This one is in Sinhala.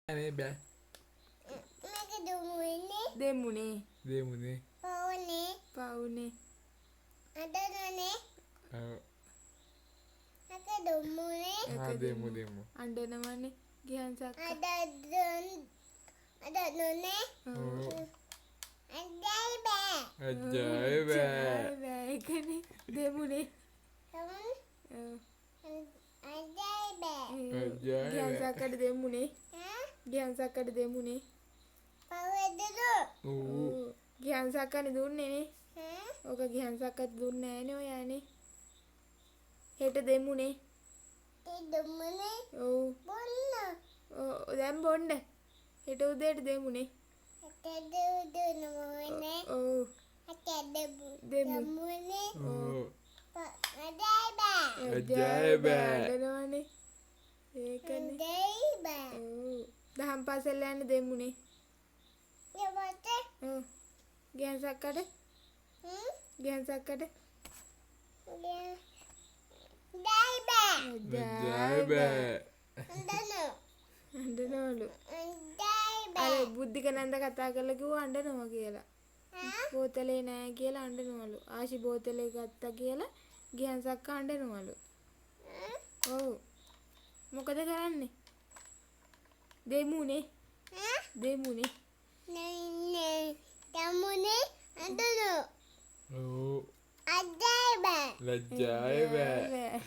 අනේ බෑ. මේක දුමුනේ. දෙමුනේ. දෙමුනේ. පවුනේ. පවුනේ. අඬනනේ. ඔව්. මේක දුමුනේ. ආ දෙමු. අඬනවනේ ගියන් සක්කා. අඬනනේ. ඔව්. අඬයි බෑ. අජායි බෑ. ඒකනේ දෙමුනේ. තමුන් ඔව්. අඬයි බෑ. අජායි ගියන් බෑ. සක්කට දෙමුනේ. හා ගියන් සක්කට දෙමුනේ. පවෙදද? ඔව්. ගියන් සක්කනේ දුන්නේ නේ. හා ඕක ගියන් සක්කත් දුන්නේ නෑනේ ඔයානේ. හෙට දෙමුනේ. ඒ දුමුනේ. ඔව්. බොන්න. දැන් බොන්න. හෙට උදේට දෙමුනේ. අතද දුමුනේ. ඔව්. අතද දෙමු. දුමුනේ. ඔව්. අඬයි බෑ. අජායි බෑ. අඬනවනේ. ඒකනේ. අඬයි බෑ. ඔව්. දහම් පාසල් යන්න දෙමුනේ. යවත. ඔව්. ගියන් සක්කට. ගියන් සක්කට. අඬයි බෑ. අජායි බෑ. අඬනෝ. අඬනවලු. අඬයි අර බෑ. බුද්ධික නන්ද කතා කරලා කිව්වා අඬනවා කියලා. හා බෝතලේ නෑ කියලා අඬනවලු. ආශි බෝතලේ ගත්තා කියලා ගියන් සක්ක අඬනවලු. ඔව්. මොකද කරන්නේ? දෙමුනේ. හා දෙමුනේ. නේ තමුනේ අඬනෝ. ඔව්. අඬයි බෑ. ලැජ්ජායි බෑ. බෑ.